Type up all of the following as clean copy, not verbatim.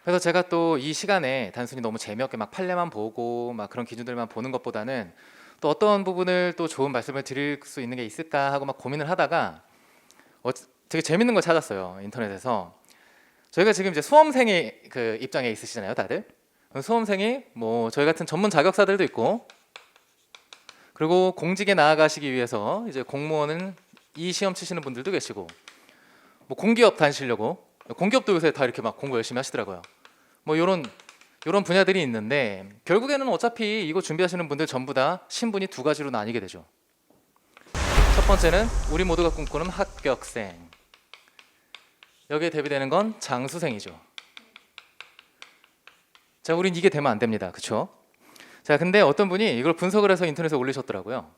그래서 제가 또 이 시간에 단순히 너무 재미없게 막 판례만 보고 막 그런 기준들만 보는 것보다는 또 어떤 부분을 또 좋은 말씀을 드릴 수 있는 게 있을까 하고 막 고민을 하다가 되게 재밌는 걸 찾았어요, 인터넷에서. 저희가 지금 이제 수험생의 그 입장에 있으시잖아요, 다들. 수험생이 뭐 저희 같은 전문 자격사들도 있고, 그리고 공직에 나아가시기 위해서 이제 공무원은 이 시험 치시는 분들도 계시고, 뭐 공기업 다니시려고, 공기업도 요새 다 이렇게 막 공부 열심히 하시더라고요. 뭐 이런 분야들이 있는데, 결국에는 어차피 이거 준비하시는 분들 전부 다 신분이 두 가지로 나뉘게 되죠. 첫 번째는 우리 모두가 꿈꾸는 합격생, 여기에 대비되는 건 장수생이죠. 자, 우린 이게 되면 안 됩니다, 그렇죠? 자, 근데 어떤 분이 이걸 분석을 해서 인터넷에 올리셨더라고요.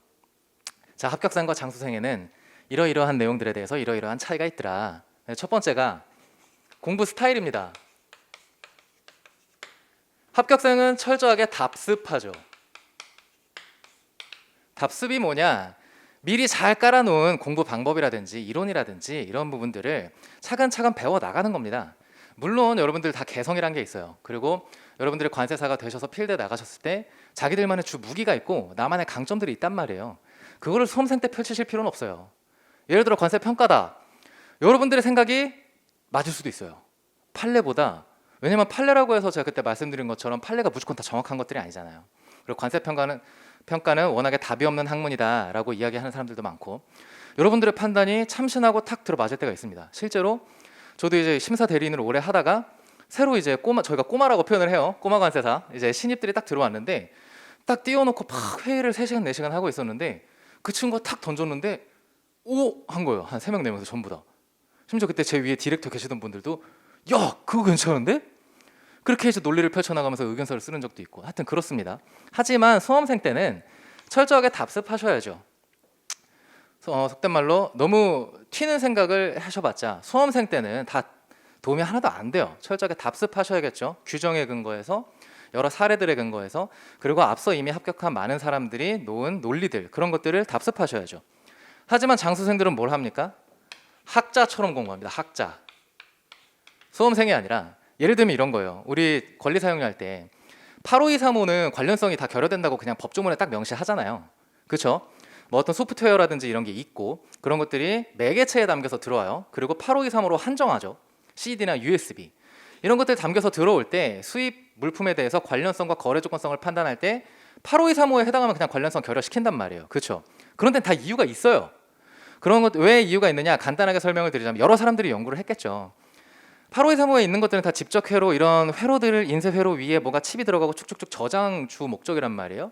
자, 합격생과 장수생에는 이러이러한 내용들에 대해서 이러이러한 차이가 있더라. 첫 번째가 공부 스타일입니다. 합격생은 철저하게 답습하죠. 답습이 뭐냐? 미리 잘 깔아놓은 공부 방법이라든지 이론이라든지 이런 부분들을 차근차근 배워 나가는 겁니다. 물론 여러분들 다 개성이란 게 있어요. 그리고 여러분들이 관세사가 되셔서 필드에 나가셨을 때 자기들만의 주 무기가 있고 나만의 강점들이 있단 말이에요. 그거를 수험생 때 펼치실 필요는 없어요. 예를 들어 관세 평가다. 여러분들의 생각이 맞을 수도 있어요. 판례보다. 왜냐면 판례라고 해서 제가 그때 말씀드린 것처럼 판례가 무조건 다 정확한 것들이 아니잖아요. 그리고 관세 평가는 워낙에 답이 없는 학문이다라고 이야기하는 사람들도 많고, 여러분들의 판단이 참신하고 탁 들어맞을 때가 있습니다. 실제로 저도 이제 심사 대리인을 오래 하다가 새로 이제 저희가 꼬마라고 표현을 해요. 꼬마 관세사. 이제 신입들이 딱 들어왔는데 딱 띄워놓고 막 회의를 3시간 4시간 하고 있었는데 그 친구가 탁 던졌는데 오! 한 거예요. 한 3명 4명에서 전부 다. 심지어 그때 제 위에 디렉터 계시던 분들도 야! 그거 괜찮은데? 그렇게 해서 논리를 펼쳐나가면서 의견서를 쓰는 적도 있고, 하여튼 그렇습니다. 하지만 수험생 때는 철저하게 답습하셔야죠. 속된 말로 너무 튀는 생각을 하셔봤자 수험생 때는 다 도움이 하나도 안 돼요. 철저하게 답습하셔야겠죠. 규정에 근거해서, 여러 사례들에 근거해서, 그리고 앞서 이미 합격한 많은 사람들이 놓은 논리들, 그런 것들을 답습하셔야죠. 하지만 장수생들은 뭘 합니까? 학자처럼 공부합니다. 학자. 수험생이 아니라, 예를 들면 이런 거예요. 우리 권리사용료할 때 85235는 관련성이 다 결여된다고 그냥 법조문에 딱 명시하잖아요. 그렇죠? 뭐 어떤 소프트웨어라든지 이런 게 있고 그런 것들이 매개체에 담겨서 들어와요. 그리고 85235로 한정하죠. CD나 USB 이런 것들 담겨서 들어올 때 수입 물품에 대해서 관련성과 거래 조건성을 판단할 때 85235에 해당하면 그냥 관련성 결여시킨단 말이에요. 그렇죠? 그런 데는 다 이유가 있어요. 그런 것 왜 이유가 있느냐 간단하게 설명을 드리자면, 여러 사람들이 연구를 했겠죠. 85235에 있는 것들은 다 집적 회로, 이런 회로들을 인쇄 회로 위에 뭐가 칩이 들어가고 쭉쭉쭉 저장 주 목적이란 말이에요.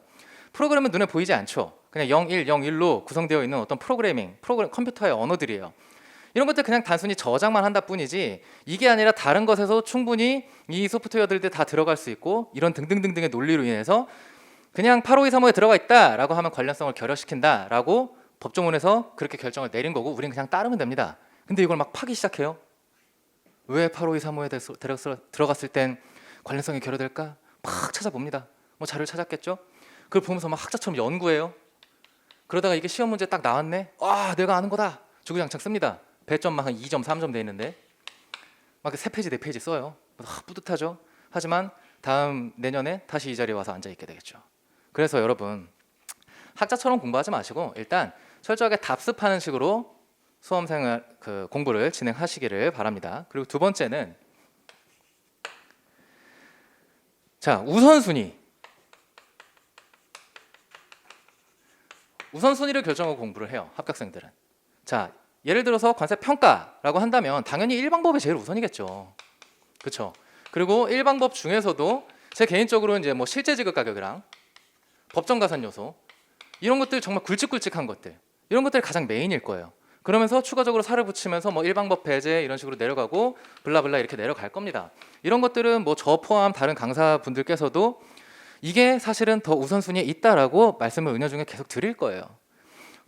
프로그램은 눈에 보이지 않죠. 그냥 0101로 구성되어 있는 어떤 프로그래밍, 컴퓨터의 언어들이에요. 이런 것들 그냥 단순히 저장만 한다 뿐이지, 이게 아니라 다른 것에서 충분히 이 소프트웨어들도 다 들어갈 수 있고, 이런 등등등등의 논리로 인해서 그냥 85235에 들어가 있다라고 하면 관련성을 결여시킨다라고 법조문에서 그렇게 결정을 내린 거고, 우리는 그냥 따르면 됩니다. 근데 이걸 막 파기 시작해요. 왜 85235에 들어갔을 땐 관련성이 결여될까? 막 찾아봅니다. 뭐 자료를 찾았겠죠? 그걸 보면서 막 학자처럼 연구해요. 그러다가 이게 시험 문제 딱 나왔네. 와, 내가 아는 거다. 주구장창 씁니다. 배점 막 한 2점, 3점 돼 있는데 막 3페이지, 4페이지 써요. 뿌듯하죠. 하지만 다음 내년에 다시 이 자리에 와서 앉아 있게 되겠죠. 그래서 여러분, 학자처럼 공부하지 마시고 일단 철저하게 답습하는 식으로 수험생활 공부를 진행하시기를 바랍니다. 그리고 두 번째는, 자, 우선순위를 결정하고 공부를 해요, 합격생들은. 자, 예를 들어서 관세 평가라고 한다면 당연히 1방법이 제일 우선이겠죠. 그렇죠? 그리고 1방법 중에서도 제 개인적으로 이제 뭐 실제 지급 가격이랑 법정 가산 요소, 이런 것들 정말 굵직굵직한 것들, 이런 것들이 가장 메인일 거예요. 그러면서 추가적으로 살을 붙이면서 뭐 1방법 배제 이런 식으로 내려가고 블라블라 이렇게 내려갈 겁니다. 이런 것들은 뭐 저 포함 다른 강사분들께서도 이게 사실은 더 우선순위에 있다라고 말씀을 은연중에 계속 드릴 거예요.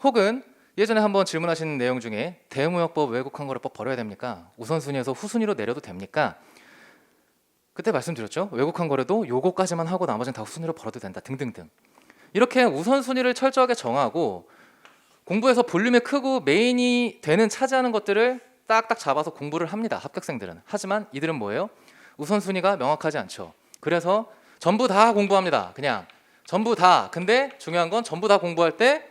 혹은 예전에 한번 질문하신 내용 중에 대무역법, 외국한거래법 버려야 됩니까? 우선순위에서 후순위로 내려도 됩니까? 그때 말씀드렸죠. 외국한거래도 요거까지만 하고 나머지는 다 후순위로 벌어도 된다 등등등. 이렇게 우선순위를 철저하게 정하고 공부에서 볼륨이 크고 메인이 되는 차지하는 것들을 딱딱 잡아서 공부를 합니다. 합격생들은. 하지만 이들은 뭐예요? 우선순위가 명확하지 않죠. 그래서 전부 다 공부합니다. 그냥 전부 다. 근데 중요한 건 전부 다 공부할 때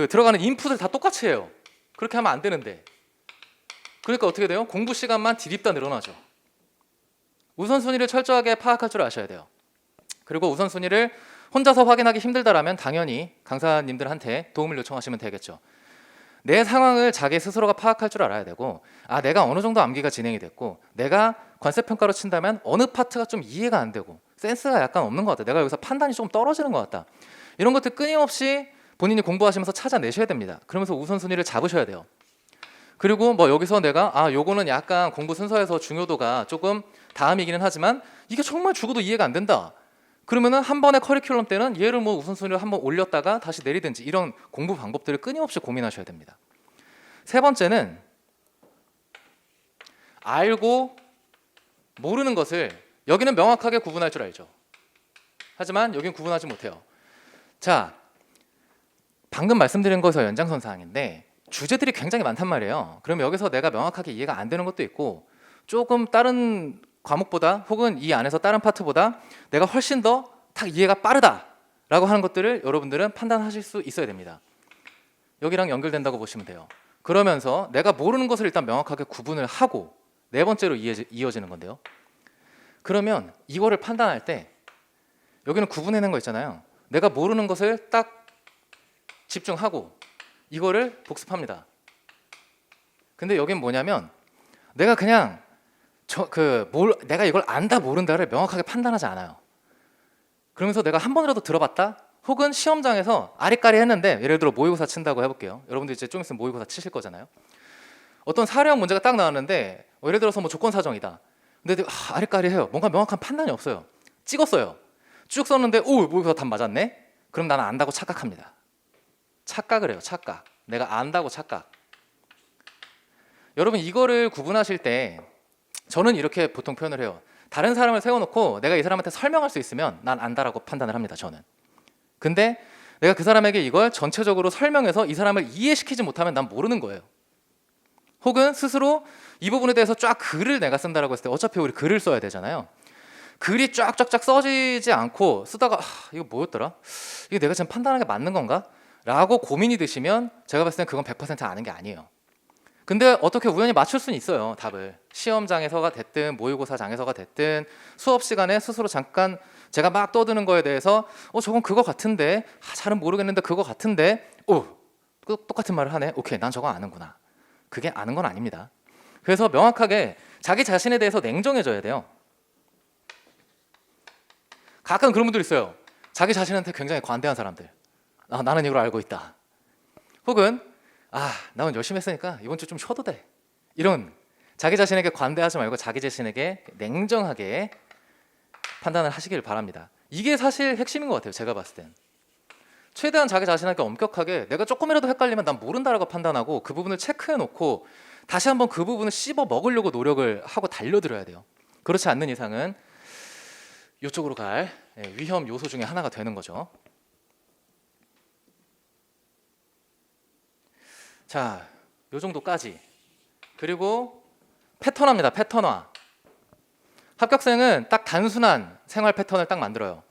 들어가는 인풋을 다 똑같이 해요. 그렇게 하면 안 되는데. 그러니까 어떻게 돼요? 공부 시간만 디립다 늘어나죠. 우선순위를 철저하게 파악할 줄 아셔야 돼요. 그리고 우선순위를 혼자서 확인하기 힘들다라면 당연히 강사님들한테 도움을 요청하시면 되겠죠. 내 상황을 자기 스스로가 파악할 줄 알아야 되고, 내가 어느 정도 암기가 진행이 됐고, 내가 관세평가로 친다면 어느 파트가 좀 이해가 안 되고 센스가 약간 없는 것 같다, 내가 여기서 판단이 좀 떨어지는 것 같다, 이런 것들 끊임없이 본인이 공부하시면서 찾아내셔야 됩니다. 그러면서 우선순위를 잡으셔야 돼요. 그리고 뭐 여기서 내가 요거는 약간 공부 순서에서 중요도가 조금 다음이기는 하지만 이게 정말 죽어도 이해가 안 된다, 그러면은 한 번의 커리큘럼 때는 얘를 뭐 우선순위를 한번 올렸다가 다시 내리든지, 이런 공부 방법들을 끊임없이 고민하셔야 됩니다. 세 번째는 알고 모르는 것을, 여기는 명확하게 구분할 줄 알죠. 하지만 여기는 구분하지 못해요. 자, 방금 말씀드린 거에서 연장선상인데 주제들이 굉장히 많단 말이에요. 그럼 여기서 내가 명확하게 이해가 안 되는 것도 있고, 조금 다른 과목보다 혹은 이 안에서 다른 파트보다 내가 훨씬 더 딱 이해가 빠르다라고 하는 것들을 여러분들은 판단하실 수 있어야 됩니다. 여기랑 연결된다고 보시면 돼요. 그러면서 내가 모르는 것을 일단 명확하게 구분을 하고 네 번째로 이어지는 건데요. 그러면 이거를 판단할 때 여기는 구분해낸 거 있잖아요. 내가 모르는 것을 딱 집중하고 이거를 복습합니다. 근데 여긴 뭐냐면 내가 그냥 내가 이걸 안다 모른다를 명확하게 판단하지 않아요. 그러면서 내가 한 번이라도 들어봤다, 혹은 시험장에서 아리까리 했는데, 예를 들어 모의고사 친다고 해볼게요. 여러분들 이제 좀 있으면 모의고사 치실 거잖아요. 어떤 사료형 문제가 딱 나왔는데 예를 들어서 뭐 조건 사정이다. 근데 아리까리 해요. 뭔가 명확한 판단이 없어요. 찍었어요. 쭉 썼는데 모의고사 답 맞았네? 그럼 나는 안다고 착각합니다. 착각을 해요. 착각. 내가 안다고 착각. 여러분 이거를 구분하실 때 저는 이렇게 보통 표현을 해요. 다른 사람을 세워놓고 내가 이 사람한테 설명할 수 있으면 난 안다라고 판단을 합니다. 저는. 근데 내가 그 사람에게 이걸 전체적으로 설명해서 이 사람을 이해시키지 못하면 난 모르는 거예요. 혹은 스스로 이 부분에 대해서 쫙 글을 내가 쓴다라고 했을 때 어차피 우리 글을 써야 되잖아요. 글이 쫙쫙쫙 써지지 않고 쓰다가 이거 뭐였더라? 이게 내가 지금 판단하는 게 맞는 건가? 라고 고민이 드시면 제가 봤을 땐 그건 100% 아는 게 아니에요. 근데 어떻게 우연히 맞출 수는 있어요. 답을. 시험장에서가 됐든 모의고사장에서가 됐든 수업 시간에 스스로 잠깐 제가 막 떠드는 거에 대해서 저건 그거 같은데, 잘은 모르겠는데 그거 같은데, 똑같은 말을 하네. 오케이, 난 저거 아는구나. 그게 아는 건 아닙니다. 그래서 명확하게 자기 자신에 대해서 냉정해져야 돼요. 가끔 그런 분들 있어요. 자기 자신한테 굉장히 관대한 사람들. 나는 이걸 알고 있다. 혹은 나 오늘 열심히 했으니까 이번 주 좀 쉬어도 돼. 이런 자기 자신에게 관대하지 말고 자기 자신에게 냉정하게 판단을 하시길 바랍니다. 이게 사실 핵심인 것 같아요. 제가 봤을 땐. 최대한 자기 자신에게 엄격하게, 내가 조금이라도 헷갈리면 난 모른다라고 판단하고 그 부분을 체크해놓고 다시 한번 그 부분을 씹어 먹으려고 노력을 하고 달려들어야 돼요. 그렇지 않는 이상은 이쪽으로 갈 위험 요소 중에 하나가 되는 거죠. 자, 요 정도까지. 그리고 패턴화입니다. 패턴화. 합격생은 딱 단순한 생활 패턴을 딱 만들어요.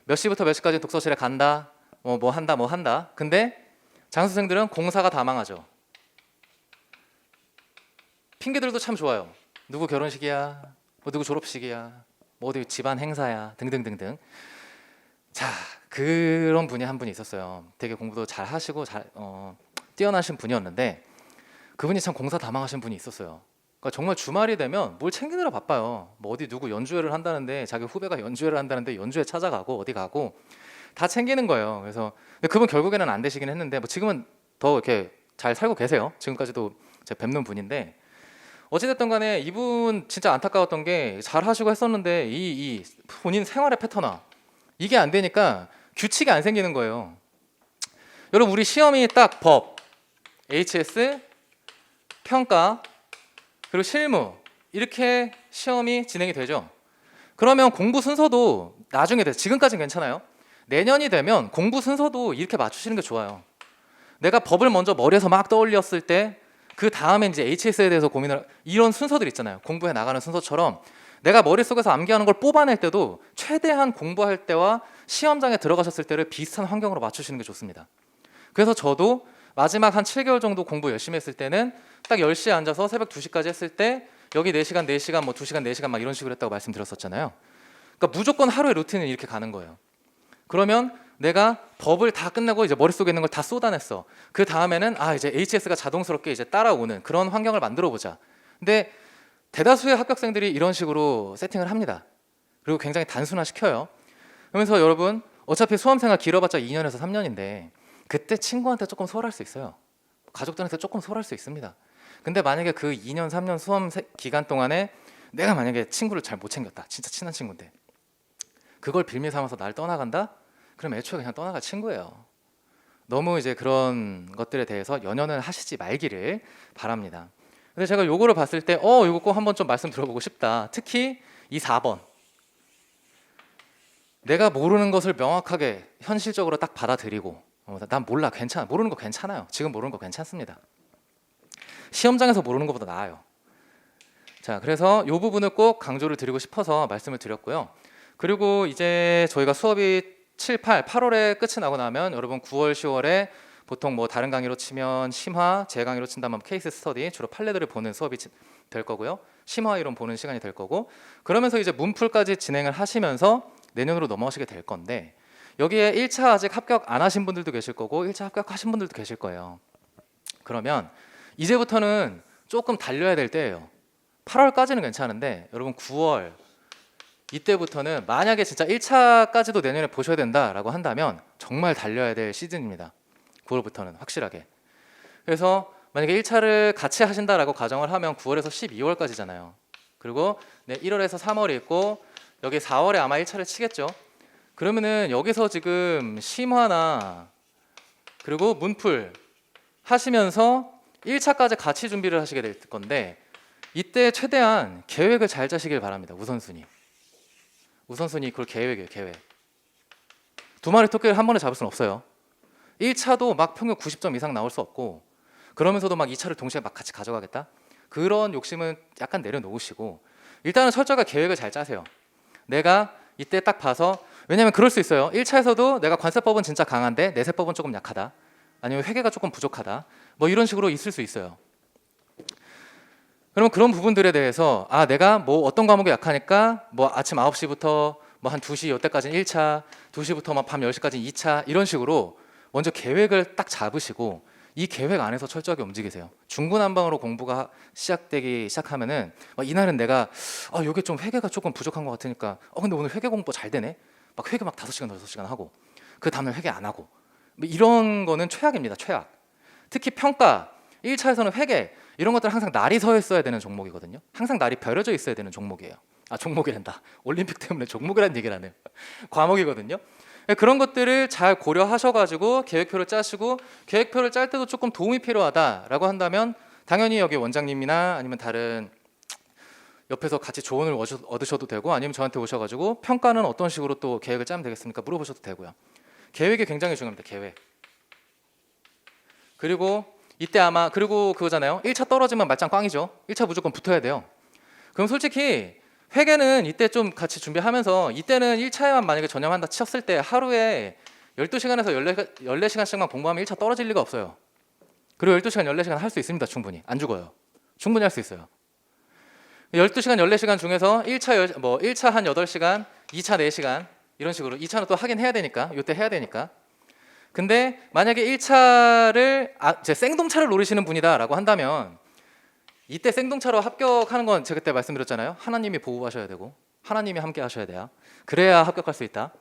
몇 시부터 몇 시까지 독서실에 간다, 뭐 한다. 근데 장수생들은 공사가 다 망하죠. 핑계들도 참 좋아요. 누구 결혼식이야, 누구 졸업식이야, 어디 집안 행사야, 등등등등. 자, 그런 분이 한 분이 있었어요. 되게 공부도 잘 하시고 뛰어나신 분이었는데 그분이 참 공사 다 망하신 분이 있었어요. 그러니까 정말 주말이 되면 뭘 챙기느라 바빠요. 뭐 어디 누구 연주회를 한다는데, 자기 후배가 연주회를 한다는데 연주회 찾아가고 어디 가고 다 챙기는 거예요. 그래서 근데 그분 결국에는 안 되시긴 했는데 지금은 더 이렇게 잘 살고 계세요. 지금까지도 제가 뵙는 분인데, 어찌됐든 간에 이분 진짜 안타까웠던 게 잘 하시고 했었는데 이 본인 생활의 패턴화, 이게 안 되니까 규칙이 안 생기는 거예요. 여러분 우리 시험이 딱 법, HS, 평가, 그리고 실무, 이렇게 시험이 진행이 되죠. 그러면 공부 순서도 나중에 돼서, 지금까지는 괜찮아요. 내년이 되면 공부 순서도 이렇게 맞추시는 게 좋아요. 내가 법을 먼저 머리에서 막 떠올렸을 때 그 다음에 이제 HS에 대해서 고민을, 이런 순서들 있잖아요. 공부해 나가는 순서처럼 내가 머릿속에서 암기하는 걸 뽑아낼 때도 최대한 공부할 때와 시험장에 들어가셨을 때를 비슷한 환경으로 맞추시는 게 좋습니다. 그래서 저도 마지막 한 7개월 정도 공부 열심히 했을 때는 딱 10시에 앉아서 새벽 2시까지 했을 때 여기 4시간, 4시간, 뭐 2시간, 4시간 막 이런 식으로 했다고 말씀드렸었잖아요. 그러니까 무조건 하루의 루틴은 이렇게 가는 거예요. 그러면 내가 법을 다 끝내고 이제 머릿속에 있는 걸 다 쏟아냈어. 그 다음에는 이제 HS가 자동스럽게 이제 따라오는 그런 환경을 만들어 보자. 근데 대다수의 합격생들이 이런 식으로 세팅을 합니다. 그리고 굉장히 단순화시켜요. 그러면서 여러분 어차피 수험생활 길어봤자 2년에서 3년인데 그때 친구한테 조금 소홀할 수 있어요. 가족들한테 조금 소홀할 수 있습니다. 근데 만약에 그 2년, 3년 수험 기간 동안에 내가 만약에 친구를 잘 못 챙겼다. 진짜 친한 친구인데 그걸 빌미 삼아서 날 떠나간다? 그럼 애초에 그냥 떠나갈 친구예요. 너무 이제 그런 것들에 대해서 연연을 하시지 말기를 바랍니다. 근데 제가 요거를 봤을 때 요거 꼭 한번 좀 말씀 들어보고 싶다. 특히 이 4번. 내가 모르는 것을 명확하게 현실적으로 딱 받아들이고 난 몰라, 괜찮아. 모르는 거 괜찮아요. 지금 모르는 거 괜찮습니다. 시험장에서 모르는 것보다 나아요. 자, 그래서 이 부분을 꼭 강조를 드리고 싶어서 말씀을 드렸고요. 그리고 이제 저희가 수업이 8월에 끝이 나고 나면 여러분 9월, 10월에 보통 뭐 다른 강의로 치면 심화, 제 강의로 친다면 케이스 스터디, 주로 판례들을 보는 수업이 될 거고요. 심화 이론 보는 시간이 될 거고, 그러면서 이제 문풀까지 진행을 하시면서 내년으로 넘어가시게 될 건데, 여기에 1차 아직 합격 안 하신 분들도 계실 거고 1차 합격하신 분들도 계실 거예요. 그러면 이제부터는 조금 달려야 될 때예요. 8월까지는 괜찮은데 여러분 9월 이때부터는 만약에 진짜 1차까지도 내년에 보셔야 된다라고 한다면 정말 달려야 될 시즌입니다. 9월부터는 확실하게. 그래서 만약에 1차를 같이 하신다라고 가정을 하면 9월에서 12월까지잖아요. 그리고 1월에서 3월이 있고 여기 4월에 아마 1차를 치겠죠. 그러면은 여기서 지금 심화나 그리고 문풀 하시면서 1차까지 같이 준비를 하시게 될 건데, 이때 최대한 계획을 잘 짜시길 바랍니다. 우선순위 그걸 계획이에요. 계획. 두 마리 토끼를 한 번에 잡을 수는 없어요. 1차도 막 평균 90점 이상 나올 수 없고, 그러면서도 막 2차를 동시에 막 같이 가져가겠다? 그런 욕심은 약간 내려놓으시고 일단은 철저하게 계획을 잘 짜세요. 내가 이때 딱 봐서, 왜냐면 그럴 수 있어요. 1차에서도 내가 관세법은 진짜 강한데 내세법은 조금 약하다, 아니면 회계가 조금 부족하다, 뭐 이런 식으로 있을 수 있어요. 그러면 그런 부분들에 대해서 내가 뭐 어떤 과목이 약하니까 뭐 아침 9시부터 뭐 한 2시 이때까지는 1차, 2시부터 막 밤 10시까지는 2차, 이런 식으로 먼저 계획을 딱 잡으시고 이 계획 안에서 철저하게 움직이세요. 중구난방으로 공부가 시작되기 시작하면은 이날은 내가 요게 좀 회계가 조금 부족한 것 같으니까 근데 오늘 회계 공부 잘 되네? 막 회계 막 5시간 6시간 하고 그 다음날 회계 안 하고, 뭐 이런 거는 최악입니다. 최악. 특히 평가 1차에서는 회계 이런 것들 항상 날이 서 있어야 되는 종목이거든요. 항상 날이 벼려져 있어야 되는 종목이에요. 종목이란다. 올림픽 때문에 종목이란 얘기를 하네요. 과목이거든요. 그런 것들을 잘 고려하셔가지고 계획표를 짜시고, 계획표를 짤 때도 조금 도움이 필요하다라고 한다면 당연히 여기 원장님이나 아니면 다른 옆에서 같이 조언을 얻으셔도 되고, 아니면 저한테 오셔가지고 평가는 어떤 식으로 또 계획을 짜면 되겠습니까? 물어보셔도 되고요. 계획이 굉장히 중요합니다. 계획. 그리고 이때 아마 그리고 그거잖아요. 1차 떨어지면 말짱 꽝이죠. 1차 무조건 붙어야 돼요. 그럼 솔직히 회계는 이때 좀 같이 준비하면서, 이때는 1차에만 만약에 전념한다 쳤을 때 하루에 12시간에서 14시간씩만 공부하면 1차 떨어질 리가 없어요. 그리고 12시간 14시간 할 수 있습니다. 충분히. 안 죽어요. 충분히 할 수 있어요. 12시간 14시간 중에서 1차 한 8시간, 2차 4시간 이런 식으로, 2차는 또 하긴 해야 되니까, 이때 해야 되니까. 근데 만약에 1차를 제 생동차를 노리시는 분이다라고 한다면 이때 생동차로 합격하는 건 제가 그때 말씀드렸잖아요. 하나님이 보호하셔야 되고 하나님이 함께 하셔야 돼요. 그래야 합격할 수 있다.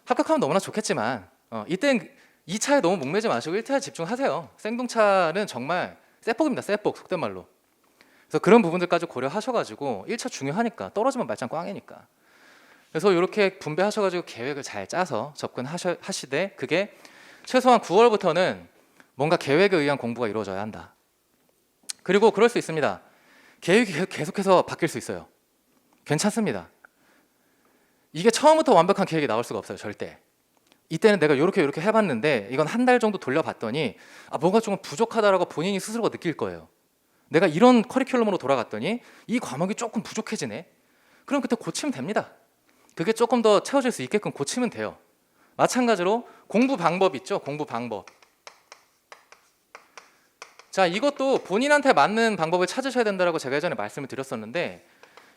합격하면 너무나 좋겠지만 이땐 2차에 너무 목매지 마시고 1차에 집중하세요. 생동차는 정말 쇠폭입니다. 쇠폭, 속된 말로. 그래서 그런 부분들까지 고려하셔가지고 1차 중요하니까, 떨어지면 말짱 꽝이니까. 그래서 이렇게 분배하셔가지고 계획을 잘 짜서 접근하시되, 그게 최소한 9월부터는 뭔가 계획에 의한 공부가 이루어져야 한다. 그리고 그럴 수 있습니다. 계획이 계속해서 바뀔 수 있어요. 괜찮습니다. 이게 처음부터 완벽한 계획이 나올 수가 없어요. 절대. 이때는 내가 요렇게 해봤는데 이건 한 달 정도 돌려봤더니 뭐가 조금 부족하다라고 본인이 스스로가 느낄 거예요. 내가 이런 커리큘럼으로 돌아갔더니 이 과목이 조금 부족해지네. 그럼 그때 고치면 됩니다. 그게 조금 더 채워질 수 있게끔 고치면 돼요. 마찬가지로 공부 방법 있죠. 공부 방법. 자, 이것도 본인한테 맞는 방법을 찾으셔야 된다고 제가 예전에 말씀을 드렸었는데,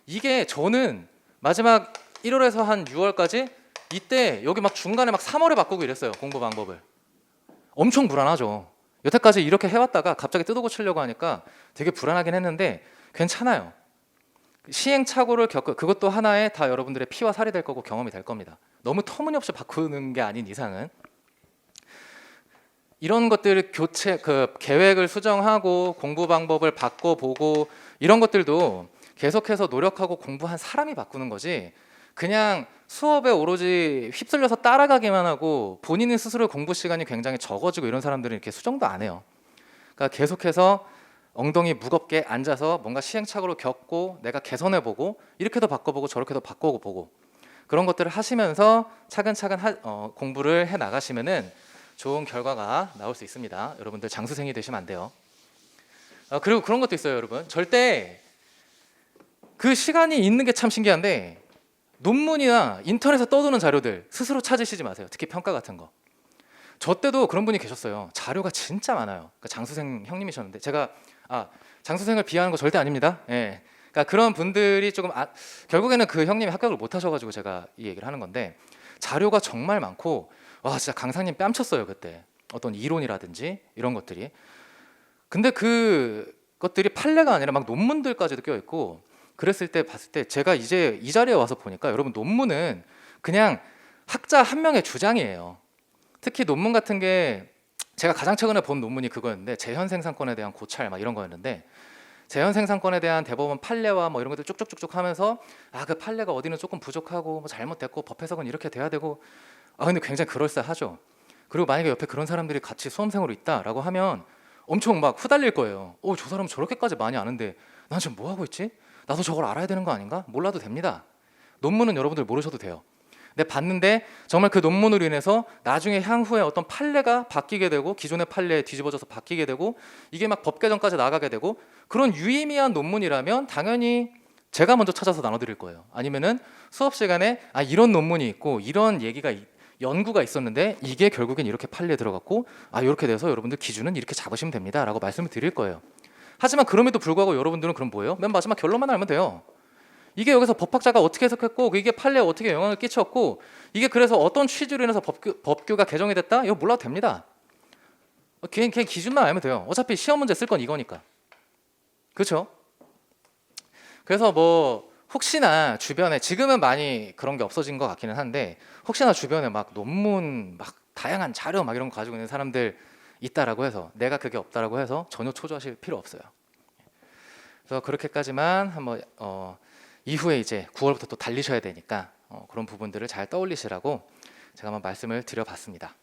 이게 저는 마지막 1월에서 한 6월까지 이때 여기 막 중간에 막 3월에 바꾸고 이랬어요. 공부 방법을. 엄청 불안하죠. 여태까지 이렇게 해왔다가 갑자기 뜯어고치려고 하니까 되게 불안하긴 했는데 괜찮아요. 시행착오를 그것도 하나의 다 여러분들의 피와 살이 될 거고 경험이 될 겁니다. 너무 터무니없이 바꾸는 게 아닌 이상은 이런 것들 계획을 수정하고 공부 방법을 바꿔보고 이런 것들도 계속해서 노력하고 공부한 사람이 바꾸는 거지, 그냥 수업에 오로지 휩쓸려서 따라가기만 하고 본인은 스스로 공부 시간이 굉장히 적어지고 이런 사람들은 이렇게 수정도 안 해요. 그러니까 계속해서 엉덩이 무겁게 앉아서 뭔가 시행착오를 겪고 내가 개선해보고 이렇게도 바꿔보고 저렇게도 바꿔보고 그런 것들을 하시면서 차근차근 공부를 해 나가시면은 좋은 결과가 나올 수 있습니다. 여러분들 장수생이 되시면 안 돼요. 그리고 그런 것도 있어요, 여러분. 절대 그 시간이 있는 게 참 신기한데 논문이나 인터넷에 떠도는 자료들 스스로 찾으시지 마세요. 특히 평가 같은 거. 저 때도 그런 분이 계셨어요. 자료가 진짜 많아요. 그러니까 장수생 형님이셨는데 제가 장수생을 비하하는 거 절대 아닙니다. 예. 그러니까 그런 분들이 조금 결국에는 그 형님이 합격을 못 하셔가지고 제가 이 얘기를 하는 건데, 자료가 정말 많고 와 진짜 강사님 뺨쳤어요 그때. 어떤 이론이라든지 이런 것들이. 근데 그 것들이 판례가 아니라 막 논문들까지도 껴 있고 그랬을 때 봤을 때 제가 이제 이 자리에 와서 보니까 여러분 논문은 그냥 학자 한 명의 주장이에요. 특히 논문 같은 게 제가 가장 최근에 본 논문이 그거였는데 재현 생산권에 대한 고찰 막 이런 거였는데, 재현 생산권에 대한 대법원 판례와 뭐 이런 것들 쭉쭉쭉쭉 하면서 그 판례가 어디는 조금 부족하고 뭐 잘못됐고 법 해석은 이렇게 돼야 되고 근데 굉장히 그럴싸하죠. 그리고 만약에 옆에 그런 사람들이 같이 수험생으로 있다라고 하면 엄청 막 후달릴 거예요. 저 사람 저렇게까지 많이 아는데 난 지금 뭐 하고 있지? 나도 저걸 알아야 되는 거 아닌가? 몰라도 됩니다. 논문은 여러분들 모르셔도 돼요. 근데 봤는데 정말 그 논문으로 인해서 나중에 향후에 어떤 판례가 바뀌게 되고 기존의 판례에 뒤집어져서 바뀌게 되고 이게 막 법 개정까지 나가게 되고 그런 유의미한 논문이라면 당연히 제가 먼저 찾아서 나눠드릴 거예요. 아니면은 수업 시간에 이런 논문이 있고 이런 연구가 있었는데 이게 결국엔 이렇게 판례에 들어갔고 이렇게 돼서 여러분들 기준은 이렇게 잡으시면 됩니다 라고 말씀을 드릴 거예요. 하지만 그럼에도 불구하고 여러분들은 그럼 뭐예요? 맨 마지막 결론만 알면 돼요. 이게 여기서 법학자가 어떻게 해석했고 이게 판례에 어떻게 영향을 끼쳤고 이게 그래서 어떤 취지로 인해서 법규가 개정이 됐다? 이거 몰라도 됩니다. 그냥 기준만 알면 돼요. 어차피 시험 문제 쓸 건 이거니까. 그렇죠? 그래서 뭐 혹시나 주변에 지금은 많이 그런 게 없어진 것 같기는 한데 혹시나 주변에 막 논문 막 다양한 자료 막 이런 거 가지고 있는 사람들 있다라고 해서 내가 그게 없다라고 해서 전혀 초조하실 필요 없어요. 그래서 그렇게까지만 한번 이후에 이제 9월부터 또 달리셔야 되니까 그런 부분들을 잘 떠올리시라고 제가 한번 말씀을 드려봤습니다.